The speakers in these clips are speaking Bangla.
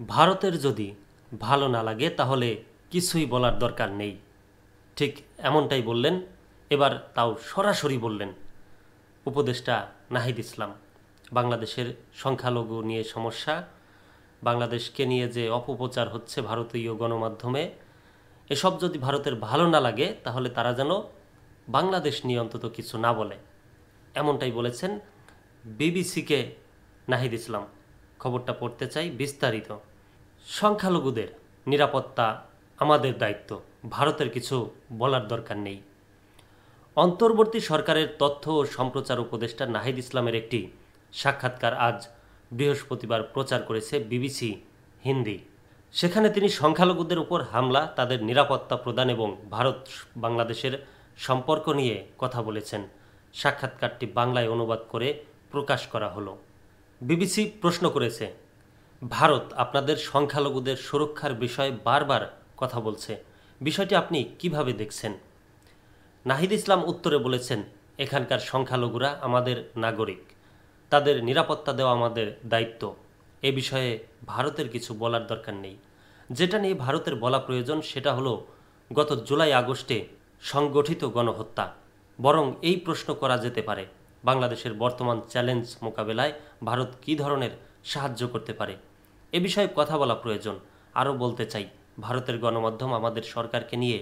ভারতের যদি ভালো না লাগে তাহলে কিছুই বলার দরকার নেই, ঠিক এমনটাই বললেন। এবার তাও সরাসরি বললেন উপদেষ্টা নাহিদ ইসলাম। বাংলাদেশের সংখ্যালঘু নিয়ে সমস্যা, বাংলাদেশকে নিয়ে যে অপপ্রচার হচ্ছে ভারতীয় গণমাধ্যমে, এসব যদি ভারতের ভালো না লাগে তাহলে তারা যেন বাংলাদেশ নিয়ে অন্তত কিছু না বলে, এমনটাই বলেছেন বিবিসিকে নাহিদ ইসলাম। খবরটা পড়তে চাই বিস্তারিত। সংখ্যালঘুদের নিরাপত্তা আমাদের দায়িত্ব, ভারতের কিছু বলার দরকার নেই। অন্তর্বর্তী সরকারের তথ্য ও সম্প্রচার উপদেষ্টা নাহিদ ইসলামের একটি সাক্ষাৎকার আজ বৃহস্পতিবার প্রচার করেছে বিবিসি হিন্দি। সেখানে তিনি সংখ্যালঘুদের উপর হামলা, তাদের নিরাপত্তা প্রদান এবং ভারত বাংলাদেশের সম্পর্ক নিয়ে কথা বলেছেন। সাক্ষাৎকারটি বাংলায় অনুবাদ করে প্রকাশ করা হলো। বিবিসি প্রশ্ন করেছে, ভারত আপনাদের সংখ্যালঘুদের সুরক্ষার বিষয়ে বারবার কথা বলছে, বিষয়টি আপনি কিভাবে দেখছেন? নাহিদ ইসলাম উত্তরে বলেছেন, এখানকার সংখ্যালঘুরা আমাদের নাগরিক, তাদের নিরাপত্তা দেওয়া আমাদের দায়িত্ব। এ বিষয়ে ভারতের কিছু বলার দরকার নেই। যেটা নিয়ে ভারতের বলা প্রয়োজন সেটা হলো গত জুলাই আগস্টে সংগঠিত গণহত্যা। বরং এই প্রশ্ন করা যেতে পারে, বাংলাদেশের বর্তমান চ্যালেঞ্জ মোকাবেলায় ভারত কী ধরনের সাহায্য করতে পারে, এ বিষয়ে কথা বলা প্রয়োজন। আরও বলতে চাই, ভারতের গণমাধ্যম আমাদের সরকারকে নিয়ে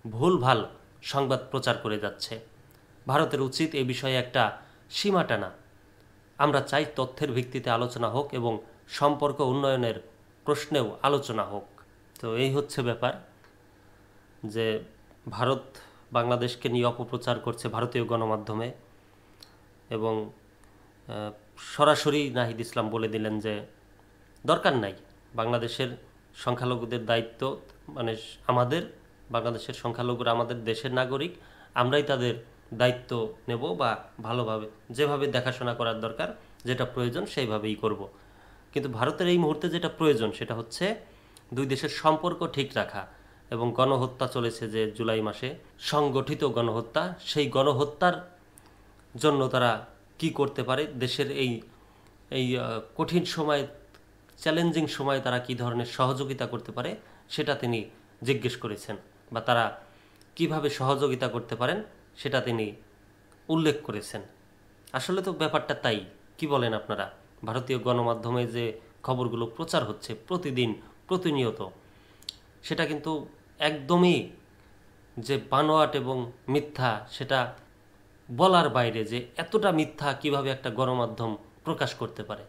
ভুলভাল সংবাদ প্রচার করে যাচ্ছে। ভারতের উচিত এ বিষয়ে একটা সীমা টানা। আমরা চাই তথ্যের ভিত্তিতে আলোচনা হোক এবং সম্পর্ক উন্নয়নের প্রশ্নেও আলোচনা হোক। তো এই হচ্ছে ব্যাপার, যে ভারত বাংলাদেশকে নিয়ে অপপ্রচার করছে ভারতীয় গণমাধ্যমে, এবং সরাসরি নাহিদ ইসলাম বলে দিলেন যে দরকার নাই, বাংলাদেশের সংখ্যালঘুদের দায়িত্ব মানে আমাদের, বাংলাদেশের সংখ্যালঘুরা আমাদের দেশের নাগরিক, আমরাই তাদের দায়িত্ব নেব বা ভালোভাবে যেভাবে দেখাশোনা করার দরকার, যেটা প্রয়োজন সেইভাবেই করব। কিন্তু ভারতের এই মুহূর্তে যেটা প্রয়োজন সেটা হচ্ছে দুই দেশের সম্পর্ক ঠিক রাখা। এবং গণহত্যা চলেছে যে জুলাই মাসে, সংগঠিত গণহত্যা, সেই গণহত্যার জন্য তারা কি করতে পারে, দেশের এই এই কঠিন সময়, চ্যালেঞ্জিং সময়ে তারা কি ধরনের সহযোগিতা করতে পারে সেটা তিনি জিজ্ঞেস করেছেন, বা তারা কিভাবে সহযোগিতা করতে পারেন সেটা তিনি উল্লেখ করেছেন। আসলে তো ব্যাপারটা তাই, কি বলেন আপনারা? ভারতীয় গণমাধ্যমে যে খবরগুলো প্রচার হচ্ছে প্রতিদিন প্রতিনিয়ত, সেটা কিন্তু একদমই যে বানোয়াট এবং মিথ্যা, সেটা বলার বাইরে। যে এতটা মিথ্যা কিভাবে একটা গণমাধ্যম প্রকাশ করতে পারে?